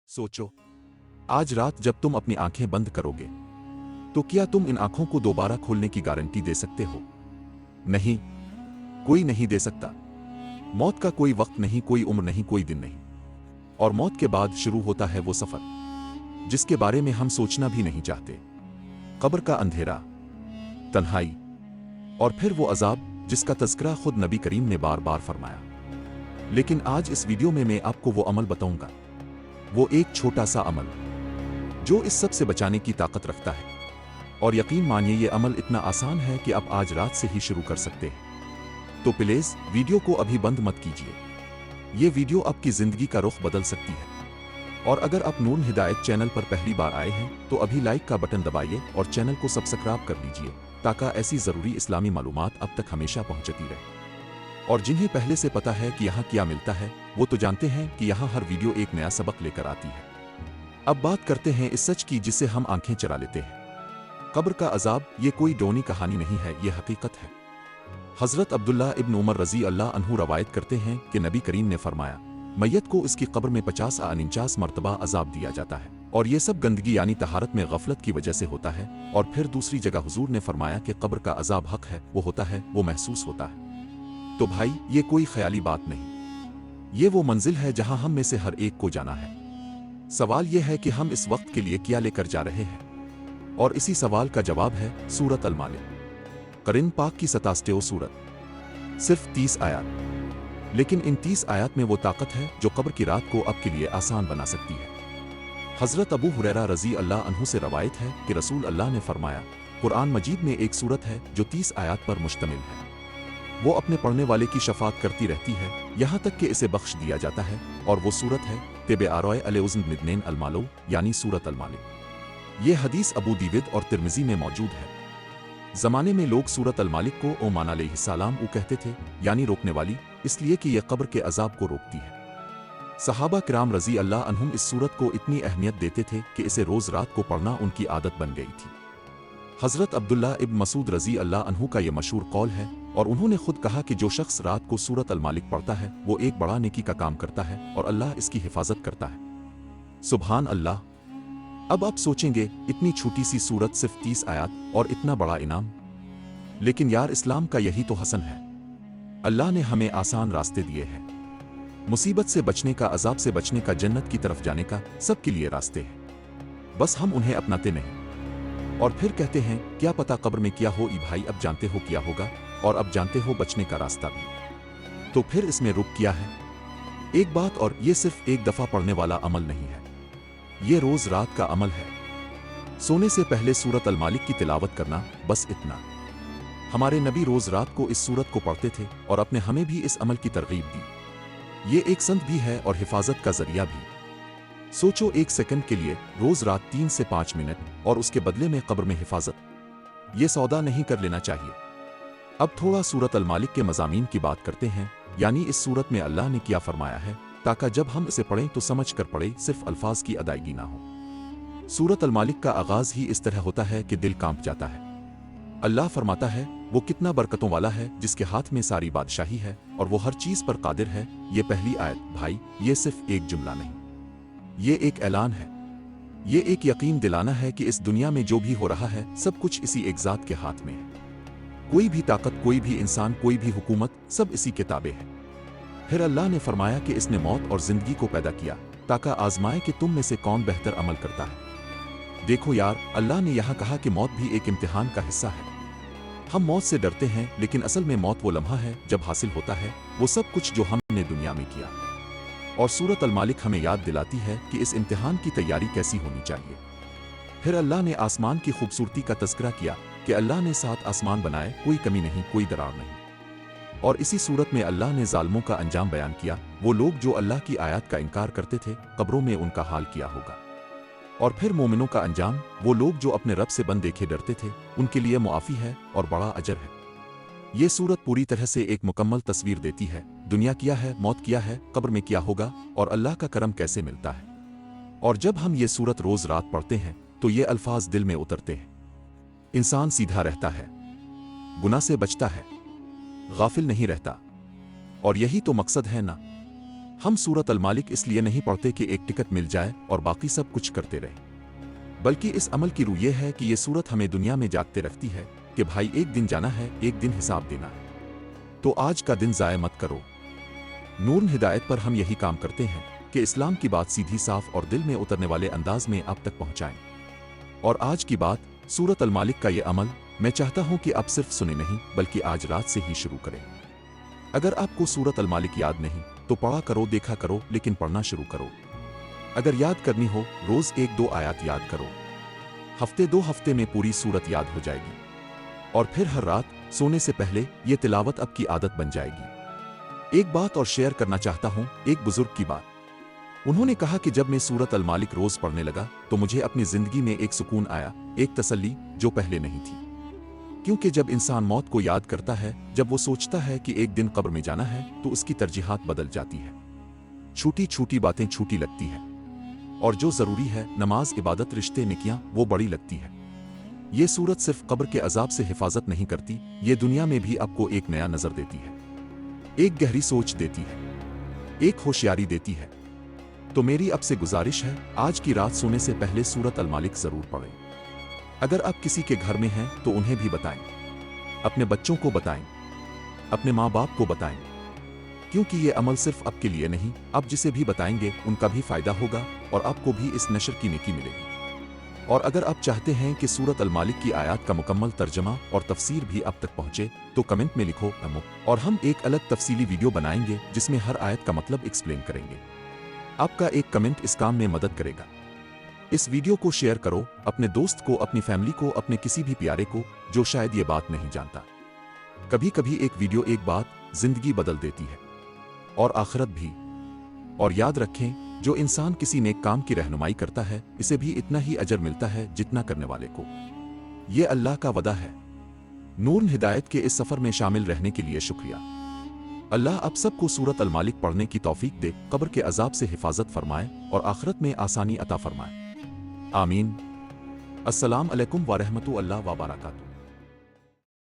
सोचो, आज रात जब तुम अपनी आंखें बंद करोगे तो क्या तुम इन आंखों को दोबारा खोलने की गारंटी दे सकते हो? नहीं, कोई नहीं दे सकता। मौत का कोई वक्त नहीं, कोई उम्र नहीं, कोई दिन नहीं। और मौत के बाद शुरू होता है वो सफर जिसके बारे में हम सोचना भी नहीं चाहते। कब्र का अंधेरा, तन्हाई और फिर वो अजाब जिसका तज़किरा खुद नबी करीम ने बार बार फरमाया। लेकिन आज इस वीडियो में मैं आपको वो अमल बताऊंगा, वो एक छोटा सा अमल जो इस सब से बचाने की ताकत रखता है। और यकीन मानिए ये अमल इतना आसान है कि आप आज रात से ही शुरू कर सकते हैं। तो प्लीज वीडियो को अभी बंद मत कीजिए। ये वीडियो आपकी जिंदगी का रुख बदल सकती है। और अगर आप नून हिदायत चैनल पर पहली बार आए हैं तो अभी लाइक का बटन दबाइए और चैनल को सब्सक्राइब कर लीजिए ताकि ऐसी जरूरी इस्लामी मालूमात अब तक हमेशा पहुंचती रहे। और जिन्हें पहले से पता है कि यहाँ क्या मिलता है वो तो जानते हैं कि यहाँ हर वीडियो एक नया सबक लेकर आती है। अब बात करते हैं इस सच की जिससे हम आंखें चरा लेते हैं। कब्र का अजाब ये कोई डोनी कहानी नहीं है, ये हकीकत है। हजरत अब्दुल्ला इब्न उमर रजी अल्लाह अन्हु रवायत करते हैं कि नबी करीम ने फरमाया, मैयत को इसकी कब्र में 50-49 मरतबा अजाब दिया जाता है और ये सब गंदगी यानी तहारत में गफलत की वजह से होता है। और फिर दूसरी जगह हुजूर ने फरमाया कि कब्र का अजाब हक है, वो होता है, वो महसूस होता है। तो भाई ये कोई ख्याली बात नहीं, ये वो मंजिल है जहां हम में से हर एक को जाना है। सवाल यह है कि हम इस वक्त के लिए क्या लेकर जा रहे हैं, और इसी सवाल का जवाब है सूरत अल-मालिक। कुरान पाक की 67 सूरत, सिर्फ 30 आयत, लेकिन इन 30 आयत में वो ताकत है जो कब्र की रात को अब के लिए आसान बना सकती है। हजरत अबू हुरैरा रजी अल्लाह अन्हु से रवायत है कि रसूल अल्लाह ने फरमाया, कुरान मजीद में एक सूरत है जो 30 आयत पर मुश्तमिल है। वो अपने पढ़ने वाले की शफात करती रहती है यहाँ तक कि इसे बख्श दिया जाता है। और वो सूरत है तेबे आरोय अल-उज़्न मिदनेन अल-मालो यानी सूरत अल-मालिक। ये हदीस अबू दीविद और तिर्मिज़ी में मौजूद है। ज़माने में लोग सूरत अल-मालिक को ओमान अलैहिस्सलाम कहते थे, यानी रोकने वाली, इसलिए कि यह कब्र के अजाब को रोकती है। सहाबा किराम रजी अल्लाह अन्हुम इस सूरत को इतनी अहमियत देते थे कि इसे रोज़ रात को पढ़ना उनकी आदत बन गई थी। हजरत अब्दुल्ला इब्न मसूद रजी अल्लाह अन्हु का यह मशहूर कौल है और उन्होंने खुद कहा कि जो शख्स रात को सूरत अल-मालिक पढ़ता है वो एक बड़ा नेकी का काम करता है और अल्लाह इसकी हिफाजत करता है। सुभान अल्लाह। अब आप सोचेंगे, इतनी छोटी सी सूरत, सिर्फ 30 आयत और इतना बड़ा इनाम। लेकिन यार इस्लाम का यही तो हसन है। अल्लाह ने हमें आसान रास्ते दिए हैं। मुसीबत से बचने का, अजाब से बचने का, जन्नत की तरफ जाने का, सबके लिए रास्ते हैं, बस हम उन्हें अपनाते नहीं। और फिर कहते हैं क्या पता कब्र में क्या हो। ई भाई, अब जानते हो क्या होगा और अब जानते हो बचने का रास्ता भी। तो फिर इसमें रुक क्या है? एक बात और, ये सिर्फ एक दफा पढ़ने वाला अमल नहीं है, ये रोज रात का अमल है। सोने से पहले सूरत अल-मालिक की तिलावत करना, बस इतना। हमारे नबी रोज रात को इस सूरत को पढ़ते थे और अपने हमें भी इस अमल की तरगीब दी। ये एक संत भी है और हिफाजत का जरिया भी। सोचो, एक सेकंड के लिए रोज रात 3 से 5 मिनट और उसके बदले में कब्र में हिफाजत, ये सौदा नहीं कर लेना चाहिए। अब थोड़ा सूरत अल-मालिक के मज़ामीन की बात करते हैं, यानी इस सूरत में अल्लाह ने क्या फरमाया है, ताकि जब हम इसे पढ़ें तो समझ कर पढ़ें, सिर्फ अल्फाज की अदायगी ना हो। सूरत अल-मालिक का आगाज ही इस तरह होता है कि दिल कांप जाता है। अल्लाह फरमाता है, वो कितना बरकतों वाला है जिसके हाथ में सारी बादशाही है और वो हर चीज पर कादिर है। ये पहली आयत भाई, ये सिर्फ एक जुमला नहीं, ये एक ऐलान है, ये एक यकीन दिलाना है कि इस दुनिया में जो भी हो रहा है सब कुछ इसी एक ज़ात के हाथ में है। कोई भी ताकत, कोई भी इंसान, कोई भी हुकूमत, सब इसी के ताबे है। फिर अल्लाह ने फरमाया कि इसने मौत और जिंदगी को पैदा किया ताकि आजमाए कि तुम में से कौन बेहतर अमल करता है। देखो यार, अल्लाह ने यहाँ कहा कि मौत भी एक इम्तिहान का हिस्सा है। हम मौत से डरते हैं, लेकिन असल में मौत वो लम्हा है जब हासिल होता है वो सब कुछ जो हमने दुनिया में किया। और सूरत अल-मालिक हमें याद दिलाती है कि इस इम्तिहान की तैयारी कैसी होनी चाहिए। फिर अल्लाह ने आसमान की खूबसूरती का तज़किरा किया कि अल्लाह ने 7 आसमान बनाए, कोई कमी नहीं, कोई दरार नहीं। और इसी सूरत में अल्लाह ने जालिमों का अंजाम बयान किया, वो लोग जो अल्लाह की आयत का इनकार करते थे, कब्रों में उनका हाल क्या होगा। और फिर मोमिनों का अंजाम, वो लोग जो अपने रब से बन देखे डरते थे, उनके लिए मुआफ़ी है और बड़ा अजर है। ये सूरत पूरी तरह से एक मुकम्मल तस्वीर देती है, दुनिया क्या है, मौत क्या है, कब्र में क्या होगा और अल्लाह का करम कैसे मिलता है। और जब हम ये सूरत रोज रात पढ़ते हैं तो ये अल्फाज दिल में उतरते हैं। इंसान सीधा रहता है, गुनाह से बचता है, गाफिल नहीं रहता। और यही तो मकसद है ना। हम सूरत अल मालिक इसलिए नहीं पढ़ते कि एक टिकट मिल जाए और बाकी सब कुछ करते रहे, बल्कि इस अमल की रूह यह है कि ये सूरत हमें दुनिया में जागते रखती है कि भाई एक दिन जाना है, एक दिन हिसाब देना है, तो आज का दिन ज़ाया मत करो। नूर हिदायत पर हम यही काम करते हैं कि इस्लाम की बात सीधी साफ और दिल में उतरने वाले अंदाज में आप तक पहुंचाएं। और आज की बात सूरत अल मालिक का ये अमल मैं चाहता हूं कि आप सिर्फ सुने नहीं बल्कि आज रात से ही शुरू करें। अगर आपको सूरत अल मालिक याद नहीं तो पढ़ा करो, देखा करो, लेकिन पढ़ना शुरू करो। अगर याद करनी हो रोज 1-2 आयत याद करो, हफ्ते 2 हफ्ते में पूरी सूरत याद हो जाएगी और फिर हर रात सोने से पहले ये तिलावत आपकी आदत बन जाएगी। एक बात और शेयर करना चाहता हूं, एक बुजुर्ग की बात। उन्होंने कहा कि जब मैं सूरत अल मालिक रोज पढ़ने लगा तो मुझे अपनी जिंदगी में एक सुकून आया, एक तसल्ली जो पहले नहीं थी। क्योंकि जब इंसान मौत को याद करता है, जब वो सोचता है कि एक दिन कब्र में जाना है, तो उसकी तरजीहात बदल जाती है। छोटी छोटी बातें छोटी लगती है और जो जरूरी है नमाज, इबादत, रिश्ते, नेकियां, वो बड़ी लगती है। ये सूरत सिर्फ कब्र के अजाब से हिफाजत नहीं करती, ये दुनिया में भी आपको एक नया नजर देती है, एक गहरी सोच देती है, एक होशियारी देती है। तो मेरी आपसे गुजारिश है, आज की रात सोने से पहले सूरत अल मालिक जरूर पढ़ें। अगर आप किसी के घर में हैं तो उन्हें भी बताएं, अपने बच्चों को बताएं, अपने माँ बाप को बताएं, क्योंकि ये अमल सिर्फ आपके लिए नहीं, आप जिसे भी बताएंगे उनका भी फायदा होगा और आपको भी इस नशर की नेकी मिलेगी। और अगर आप चाहते हैं कि सूरत अल मालिक की आयत का मुकम्मल तर्जमा और तफसीर भी आप तक पहुंचे तो कमेंट में लिखो अमो, और हम एक अलग तफसीली वीडियो बनाएंगे जिसमें हर आयत का मतलब एक्सप्लेन करेंगे। आपका एक कमेंट इस काम में मदद करेगा। इस वीडियो को शेयर करो अपने दोस्त को, अपनी फैमिली को, अपने किसी भी प्यारे को जो शायद ये बात नहीं जानता। कभी कभी एक वीडियो, एक बात जिंदगी बदल देती है और आखिरत भी। और याद रखें, जो इंसान किसी नेक काम की रहनुमाई करता है इसे भी इतना ही अजर मिलता है जितना करने वाले को। ये अल्लाह का वदा है। नूर हिदायत के इस सफर में शामिल रहने के लिए शुक्रिया। अल्लाह आप सबको सूरत अल मालिक पढ़ने की तौफीक दे, कब्र के अजाब से हिफाजत फरमाए और आखिरत में आसानी अता फरमाए। आमीन। अस्सलाम अलैकुम व रहमतुल्लाह व बरकातुहू।